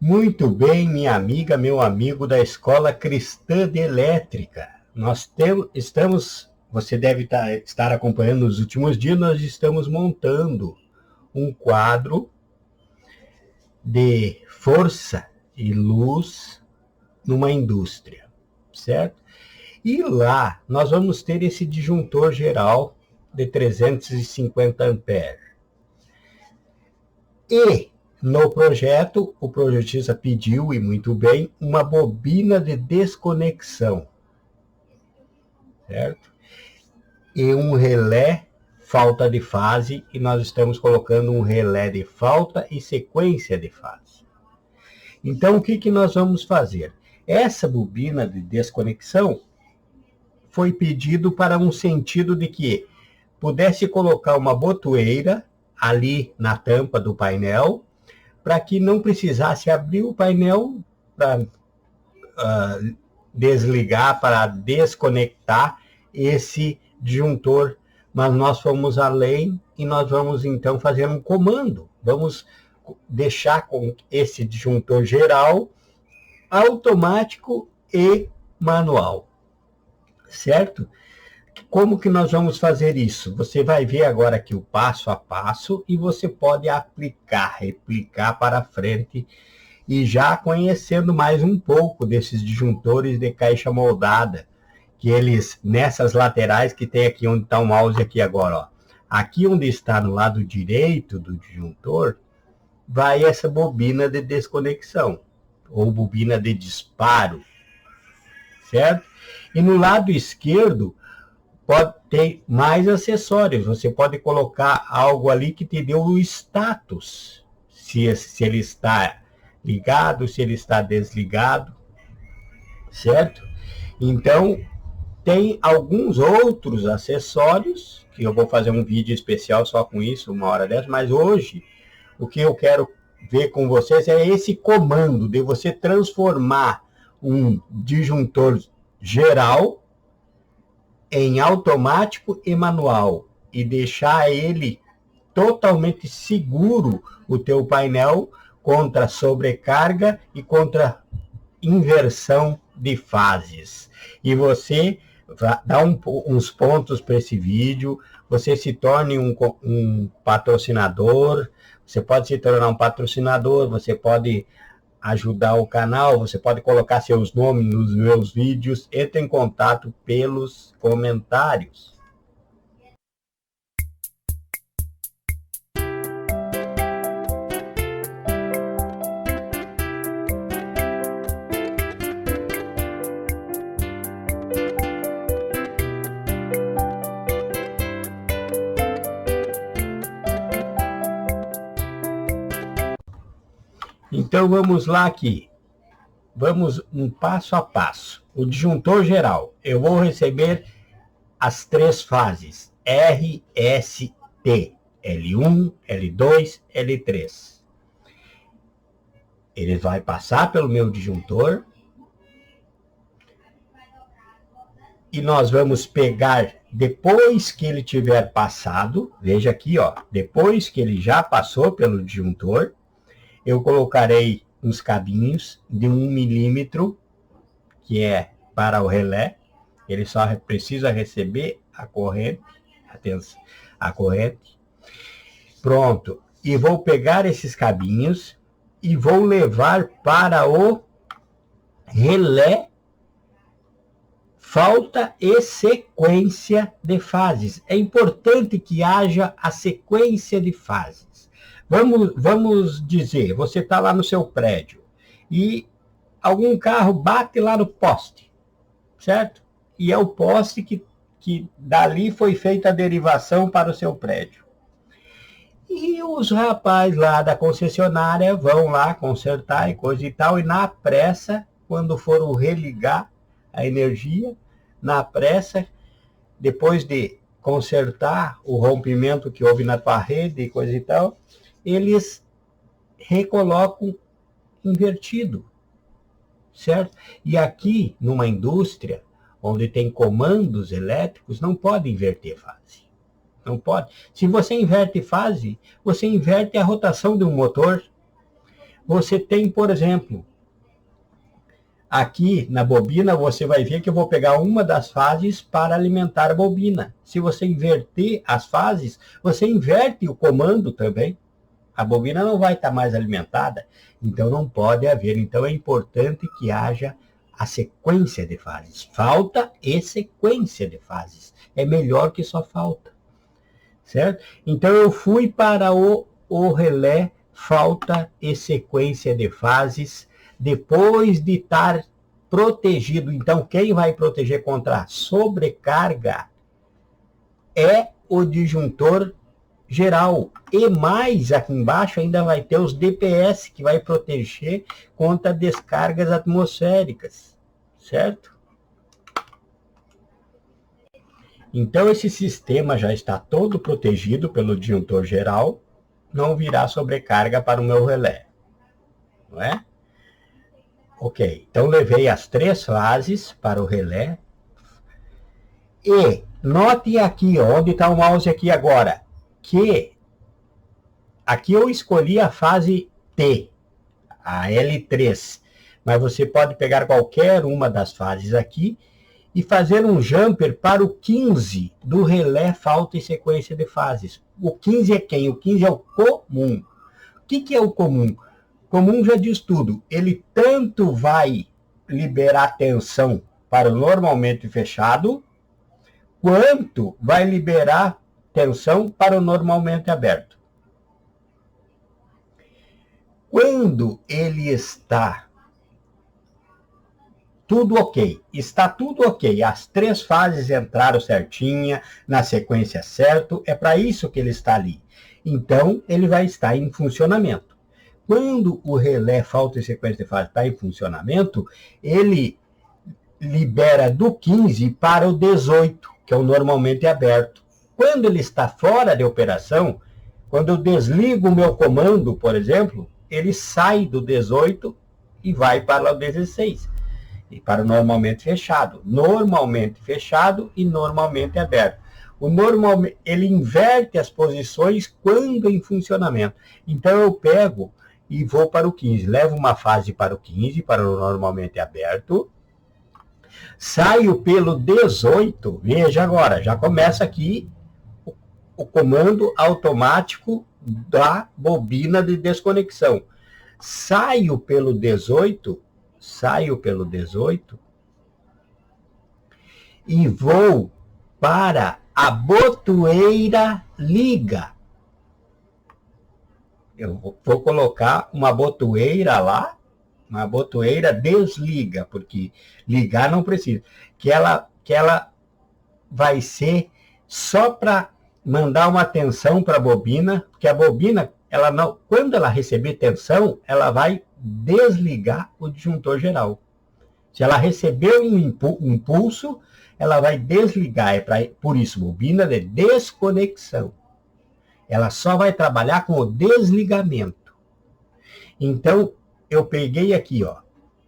Muito bem, minha amiga, meu amigo da Escola Cristã de Elétrica. Você deve estar acompanhando nos últimos dias, nós estamos montando um quadro de força e luz numa indústria, certo? E lá nós vamos ter esse disjuntor geral de 350 amperes. E no projeto, o projetista pediu, e muito bem, uma bobina de desconexão, certo? E um relé falta de fase, e nós estamos colocando um relé de falta e sequência de fase. Então, o que nós vamos fazer? Essa bobina de desconexão foi pedido para um sentido de que pudesse colocar uma botoeira ali na tampa do painel, para que não precisasse abrir o painel para desligar, para desconectar esse disjuntor. Mas nós fomos além e nós vamos então fazer um comando. Vamos deixar com esse disjuntor geral automático e manual, certo? Como que nós vamos fazer isso? Você vai ver agora aqui o passo a passo e você pode replicar para frente e já conhecendo mais um pouco desses disjuntores de caixa moldada, que eles, nessas laterais que tem aqui onde está o mouse aqui agora, ó. Aqui onde está no lado direito do disjuntor, vai essa bobina de desconexão, ou bobina de disparo, certo? E no lado esquerdo, pode ter mais acessórios. Você pode colocar algo ali que te dê o status. Se ele está ligado, se ele está desligado, certo? Então, tem alguns outros acessórios, que eu vou fazer um vídeo especial só com isso, uma hora dessa, mas hoje, o que eu quero ver com vocês é esse comando de você transformar um disjuntor geral em automático e manual e deixar ele totalmente seguro, o teu painel, contra sobrecarga e contra inversão de fases. E você dá uns pontos para esse vídeo, você se torne um patrocinador, você pode se tornar um patrocinador, você pode ajudar o canal, você pode colocar seus nomes nos meus vídeos, entre em contato pelos comentários. Então vamos lá aqui. Vamos um passo a passo. O disjuntor geral. Eu vou receber as três fases. R, S, T. L1, L2, L3. Ele vai passar pelo meu disjuntor. E nós vamos pegar, depois que ele tiver passado, veja aqui, ó, depois que ele já passou pelo disjuntor, eu colocarei uns cabinhos de 1 milímetro, que é para o relé. Ele só precisa receber a corrente. Atenção, a corrente. Pronto. E vou pegar esses cabinhos e vou levar para o relé falta e sequência de fases. É importante que haja a sequência de fases. Vamos dizer, você está lá no seu prédio e algum carro bate lá no poste, certo? E é o poste que dali foi feita a derivação para o seu prédio. E os rapazes lá da concessionária vão lá consertar e coisa e tal, e na pressa, quando foram religar a energia, na pressa, depois de consertar o rompimento que houve na tua rede e coisa e tal, eles recolocam invertido, certo? E aqui, numa indústria, onde tem comandos elétricos, não pode inverter fase. Não pode. Se você inverte fase, você inverte a rotação de um motor. você tem, por exemplo, aqui na bobina, você vai ver que eu vou pegar uma das fases para alimentar a bobina. Se você inverter as fases, você inverte o comando também. A bobina não vai estar mais alimentada, então não pode haver. Então é importante que haja a sequência de fases. Falta e sequência de fases. É melhor que só falta. Certo? Então eu fui para o relé falta e sequência de fases, depois de estar protegido. Então, quem vai proteger contra a sobrecarga é o disjuntor geral. E mais, aqui embaixo ainda vai ter os DPS, que vai proteger contra descargas atmosféricas. Certo? Então, esse sistema já está todo protegido pelo disjuntor geral, não virá sobrecarga para o meu relé. Não é? Ok, então levei as 3 fases para o relé. E note aqui, onde está o mouse aqui agora, que aqui eu escolhi a fase T, a L3. Mas você pode pegar qualquer uma das fases aqui e fazer um jumper para o 15 do relé falta e sequência de fases. O 15 é quem? O 15 é o comum. O que é o comum? Comum já diz tudo. Ele tanto vai liberar tensão para o normalmente fechado, quanto vai liberar tensão para o normalmente aberto. Quando ele está tudo ok, está tudo ok, as 3 fases entraram certinha, na sequência certo, é para isso que ele está ali. Então, ele vai estar em funcionamento. Quando o relé falta e sequência de fase está em funcionamento, ele libera do 15 para o 18, que é o normalmente aberto. Quando ele está fora de operação, quando eu desligo o meu comando, por exemplo, ele sai do 18 e vai para o 16. E para o normalmente fechado. Normalmente fechado e normalmente aberto. O normalmente, ele inverte as posições quando em funcionamento. Então eu pego e vou para o 15. Levo uma fase para o 15, para o normalmente aberto. Saio pelo 18. Veja agora, já começa aqui o comando automático da bobina de desconexão. Saio pelo 18 e vou para a botoeira liga. Eu vou colocar uma botoeira lá, uma botoeira desliga, porque ligar não precisa. Que ela vai ser só para mandar uma tensão para a bobina, porque a bobina, ela não, quando ela receber tensão, ela vai desligar o disjuntor geral. Se ela receber um impulso, ela vai desligar. Por isso, bobina de desconexão. Ela só vai trabalhar com o desligamento. Então, eu peguei aqui, ó,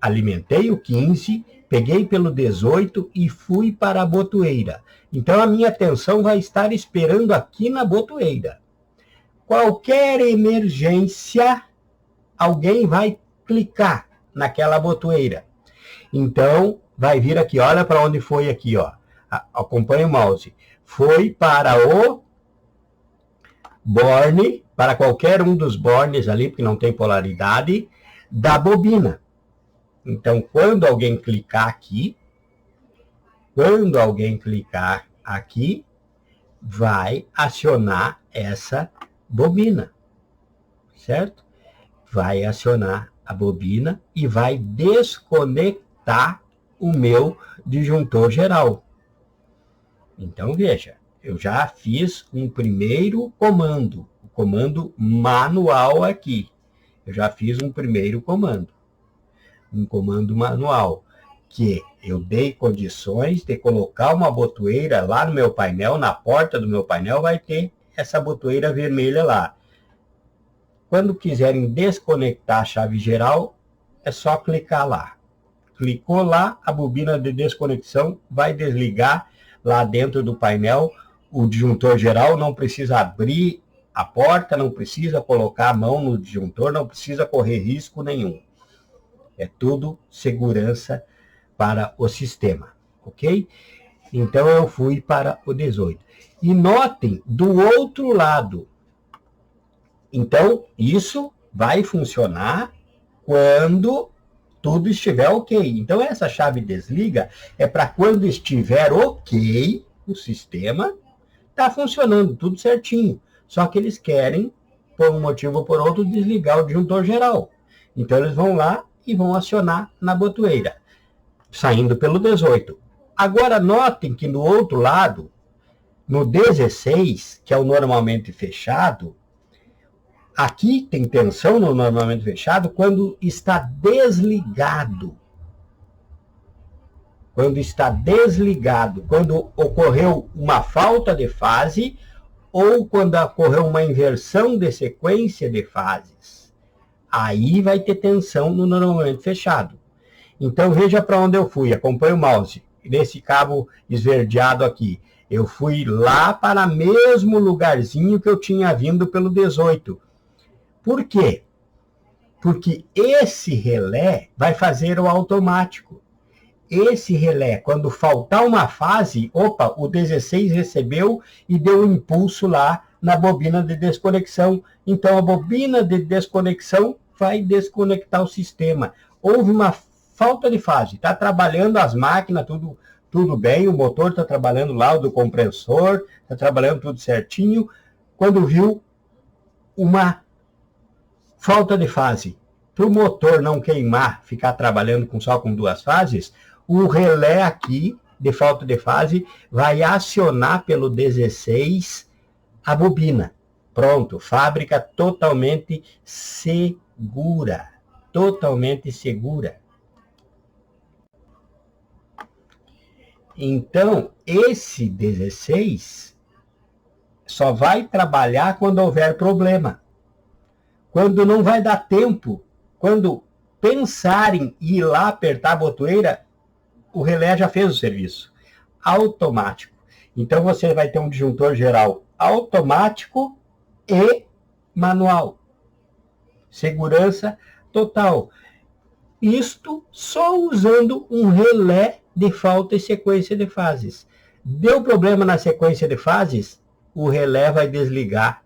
alimentei o 15, peguei pelo 18 e fui para a botoeira. Então, a minha tensão vai estar esperando aqui na botoeira. Qualquer emergência, alguém vai clicar naquela botoeira. Então, vai vir aqui, olha para onde foi aqui, ó. Acompanha o mouse. Foi para o borne, para qualquer um dos bornes ali, porque não tem polaridade, da bobina. Então, quando alguém clicar aqui, vai acionar essa bobina, certo? Vai acionar a bobina e vai desconectar o meu disjuntor geral. Então, veja, eu já fiz um primeiro comando, o comando manual aqui. Eu já fiz um primeiro comando, um comando manual, que eu dei condições de colocar uma botoeira lá no meu painel, na porta do meu painel vai ter essa botoeira vermelha lá. Quando quiserem desconectar a chave geral, é só clicar lá. Clicou lá, a bobina de desconexão vai desligar lá dentro do painel. O disjuntor geral não precisa abrir a porta, não precisa colocar a mão no disjuntor, não precisa correr risco nenhum. É tudo segurança para o sistema, ok? Então eu fui para o 18. E notem, do outro lado, então isso vai funcionar quando tudo estiver ok. Então essa chave desliga é para quando estiver ok, o sistema está funcionando tudo certinho. Só que eles querem, por um motivo ou por outro, desligar o disjuntor geral. Então eles vão lá e vão acionar na botoeira, saindo pelo 18. Agora notem que no outro lado, no 16, que é o normalmente fechado, aqui tem tensão no normalmente fechado quando está desligado. Quando está desligado, quando ocorreu uma falta de fase ou quando ocorreu uma inversão de sequência de fases. Aí vai ter tensão no normalmente fechado. Então veja para onde eu fui, acompanhe o mouse. Nesse cabo esverdeado aqui, eu fui lá para o mesmo lugarzinho que eu tinha vindo pelo 18. Por quê? Porque esse relé vai fazer o automático. Esse relé, quando faltar uma fase, opa, o 16 recebeu e deu um impulso lá na bobina de desconexão. Então a bobina de desconexão vai desconectar o sistema. Houve uma falta de fase, está trabalhando as máquinas, tudo bem, o motor está trabalhando lá, o do compressor, está trabalhando tudo certinho. Quando viu uma falta de fase, para o motor não queimar, ficar trabalhando só com duas fases, o relé aqui, de falta de fase, vai acionar pelo 16 a bobina. Pronto, fábrica totalmente segura. Totalmente segura. Então, esse 16 só vai trabalhar quando houver problema. Quando não vai dar tempo, quando pensarem em ir lá apertar a botoeira, o relé já fez o serviço. Automático. Então você vai ter um disjuntor geral automático e manual. Segurança total. Isto só usando um relé de falta e sequência de fases. Deu problema na sequência de fases, o relé vai desligar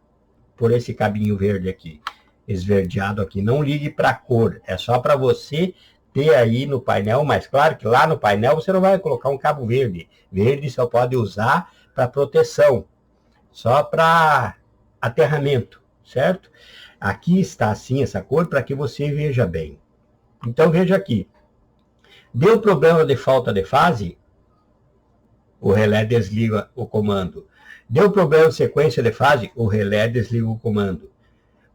por esse cabinho verde aqui, esverdeado aqui. Não ligue para a cor, é só para você ter aí no painel, mas claro que lá no painel você não vai colocar um cabo verde. Verde só pode usar para proteção, só para aterramento, certo? Aqui está assim essa cor para que você veja bem. Então veja aqui, deu problema de falta de fase, o relé desliga o comando. Deu problema de sequência de fase, o relé desliga o comando.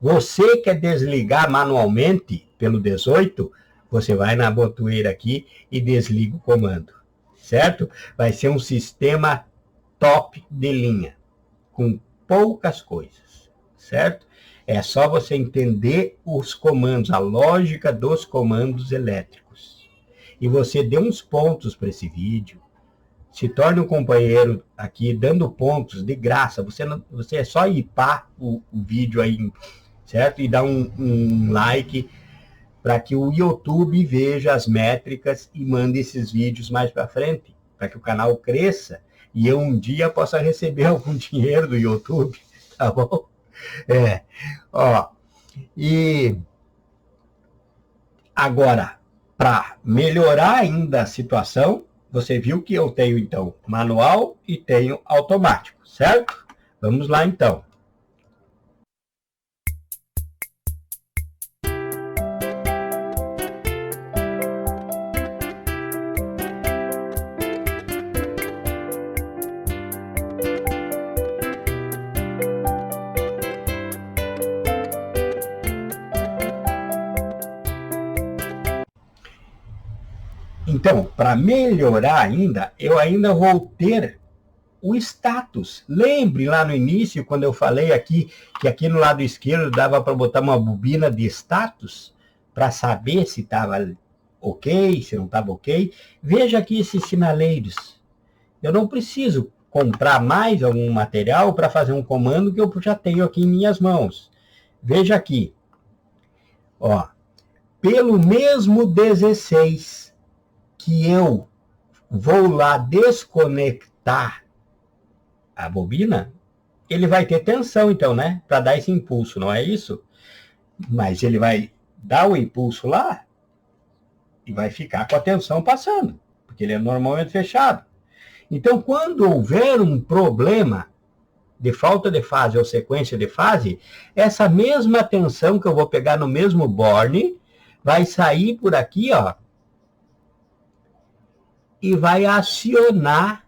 Você quer desligar manualmente pelo 18, você vai na botoeira aqui e desliga o comando, certo? Vai ser um sistema top de linha, com poucas coisas, certo? É só você entender os comandos, a lógica dos comandos elétricos. E você dê uns pontos para esse vídeo, se torne um companheiro aqui, dando pontos de graça. Você é só ipar o vídeo aí, certo? E dar um like para que o YouTube veja as métricas e mande esses vídeos mais para frente, para que o canal cresça e eu um dia possa receber algum dinheiro do YouTube, tá bom? E agora, para melhorar ainda a situação, você viu que eu tenho, então, manual e tenho automático, certo? Vamos lá, então. Então, para melhorar ainda, eu ainda vou ter o status. Lembre lá no início, quando eu falei aqui, que aqui no lado esquerdo dava para botar uma bobina de status, para saber se estava ok, se não estava ok. Veja aqui esses sinaleiros. Eu não preciso comprar mais algum material para fazer um comando que eu já tenho aqui em minhas mãos. Veja aqui. Ó, pelo mesmo 16 que eu vou lá desconectar a bobina, ele vai ter tensão, então, né? Para dar esse impulso, não é isso? Mas ele vai dar o impulso lá e vai ficar com a tensão passando, porque ele é normalmente fechado. Então, quando houver um problema de falta de fase ou sequência de fase, essa mesma tensão que eu vou pegar no mesmo borne vai sair por aqui, ó, e vai acionar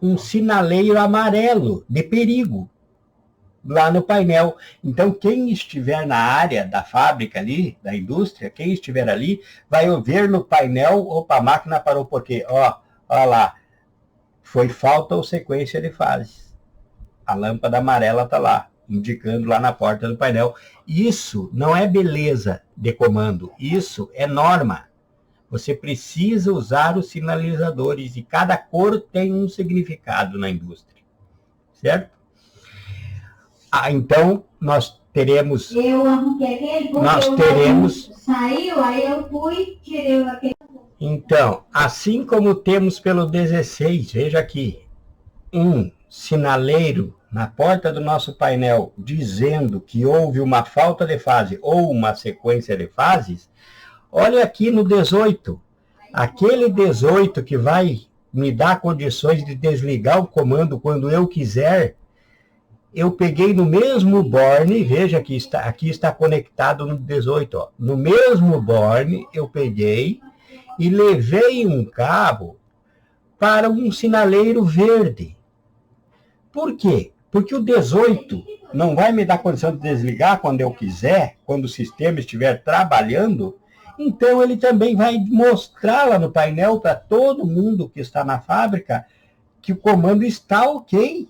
um sinaleiro amarelo de perigo lá no painel. Então, quem estiver na área da fábrica ali, da indústria, quem estiver ali, vai ver no painel, opa, a máquina parou por quê? Ó lá, foi falta ou sequência de fases. A lâmpada amarela está lá, indicando lá na porta do painel. Isso não é beleza de comando, isso é norma. Você precisa usar os sinalizadores e cada cor tem um significado na indústria, certo? Então, nós teremos... Saiu, aí eu fui, tirei aquele... Então, assim como temos pelo 16, veja aqui, um sinaleiro na porta do nosso painel dizendo que houve uma falta de fase ou uma sequência de fases, olha aqui no 18, aquele 18 que vai me dar condições de desligar o comando quando eu quiser, eu peguei no mesmo borne, veja que aqui está conectado no 18, ó, no mesmo borne eu peguei e levei um cabo para um sinaleiro verde. Por quê? Porque o 18 não vai me dar condição de desligar quando eu quiser, quando o sistema estiver trabalhando, então ele também vai mostrar lá no painel para todo mundo que está na fábrica que o comando está ok,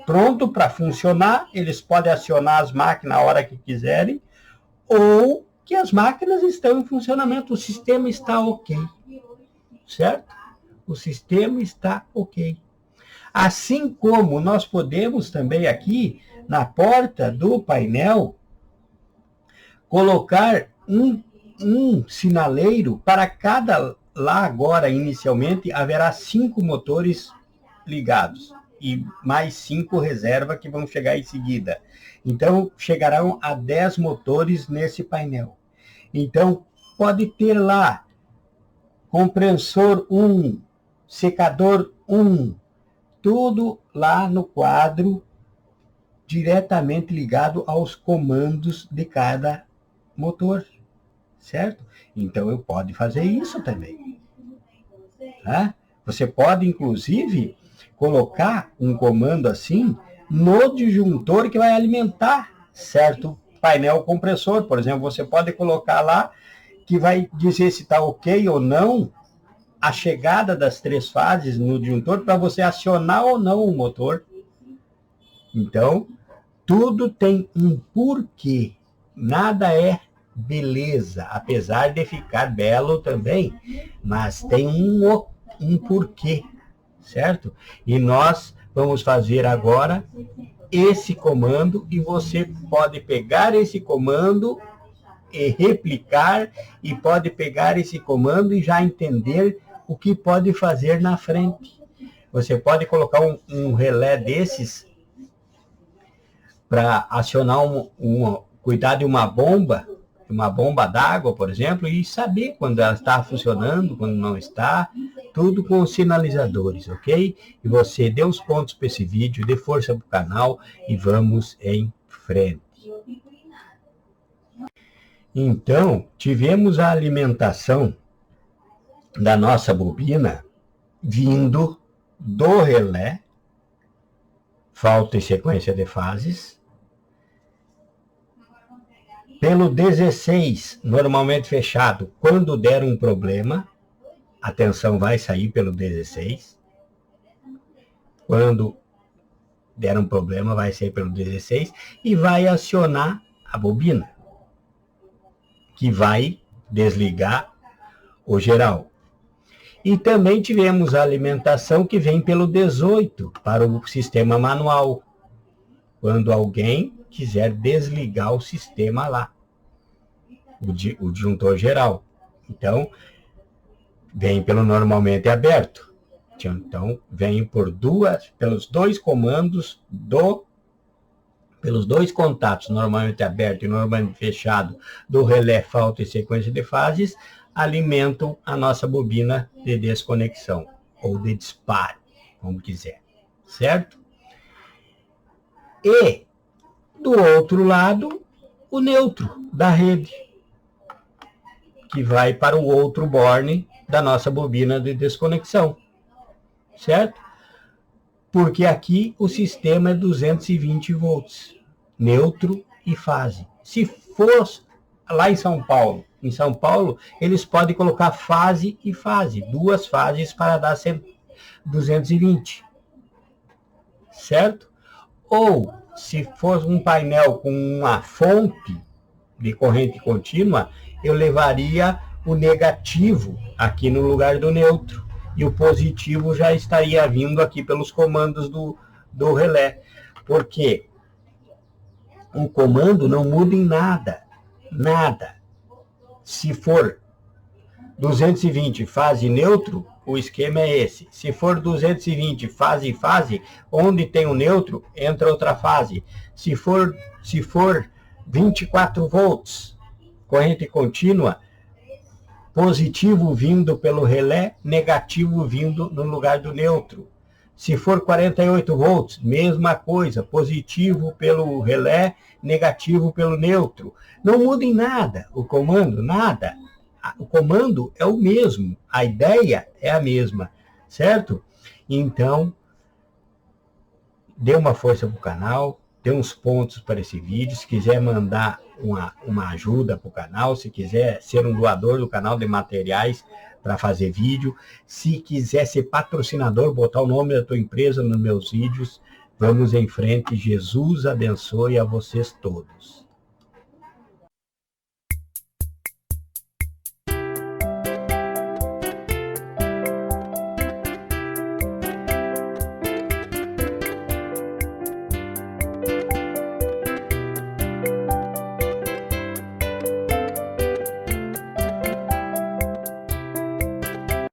pronto para funcionar. Eles podem acionar as máquinas a hora que quiserem, ou que as máquinas estão em funcionamento, o sistema está ok, certo? O sistema está ok. Assim como nós podemos também aqui, na porta do painel, colocar um sinaleiro para cada... Lá agora, inicialmente, haverá 5 motores ligados e mais 5 reserva que vão chegar em seguida. Então, chegarão a 10 motores nesse painel. Então, pode ter lá compressor 1, secador 1, tudo lá no quadro, diretamente ligado aos comandos de cada motor, certo? Então, eu posso fazer isso também. Tá? Você pode, inclusive, colocar um comando assim no disjuntor que vai alimentar certo painel compressor. Por exemplo, você pode colocar lá que vai dizer se está ok ou não a chegada das 3 fases no disjuntor para você acionar ou não o motor. Então, tudo tem um porquê. Nada é beleza, apesar de ficar belo também, mas tem um porquê, certo? E nós vamos fazer agora esse comando e você pode pegar esse comando e replicar e pode pegar esse comando e já entender o que pode fazer na frente. Você pode colocar um relé desses para acionar cuidar de uma bomba d'água, por exemplo, e saber quando ela está funcionando, quando não está, tudo com os sinalizadores, ok? E você dê os pontos para esse vídeo, dê força para o canal e vamos em frente. Então, tivemos a alimentação da nossa bobina vindo do relé, falta e sequência de fases, pelo 16, normalmente fechado, quando der um problema, a tensão vai sair pelo 16. Quando der um problema, vai sair pelo 16 e vai acionar a bobina, que vai desligar o geral. E também tivemos a alimentação que vem pelo 18 para o sistema manual, quando alguém quiser desligar o sistema lá, o disjuntor geral. Então, vem pelo normalmente aberto. Então, vem pelos dois comandos pelos dois contatos, normalmente aberto e normalmente fechado, do relé falta e sequência de fases, alimentam a nossa bobina de desconexão, ou de disparo, como quiser, certo? E, do outro lado, o neutro da rede, que vai para o outro borne da nossa bobina de desconexão, certo? Porque aqui o sistema é 220 volts, neutro e fase. Se fosse lá em São Paulo, eles podem colocar fase e fase, duas fases para dar 220, certo? Ou, se for um painel com uma fonte de corrente contínua, eu levaria o negativo aqui no lugar do neutro. E o positivo já estaria vindo aqui pelos comandos do relé. Porque o comando não muda em nada. Nada. Se for 220 fase neutro, o esquema é esse. Se for 220 fase e fase, onde tem o neutro, entra outra fase. Se for 24 volts, corrente contínua, positivo vindo pelo relé, negativo vindo no lugar do neutro. Se for 48 volts, mesma coisa, positivo pelo relé, negativo pelo neutro. Não muda em nada o comando, nada. O comando é o mesmo, a ideia é a mesma, certo? Então, dê uma força para o canal, dê uns pontos para esse vídeo. Se quiser mandar uma ajuda para o canal, se quiser ser um doador do canal de materiais para fazer vídeo, se quiser ser patrocinador, botar o nome da tua empresa nos meus vídeos, vamos em frente. Jesus abençoe a vocês todos.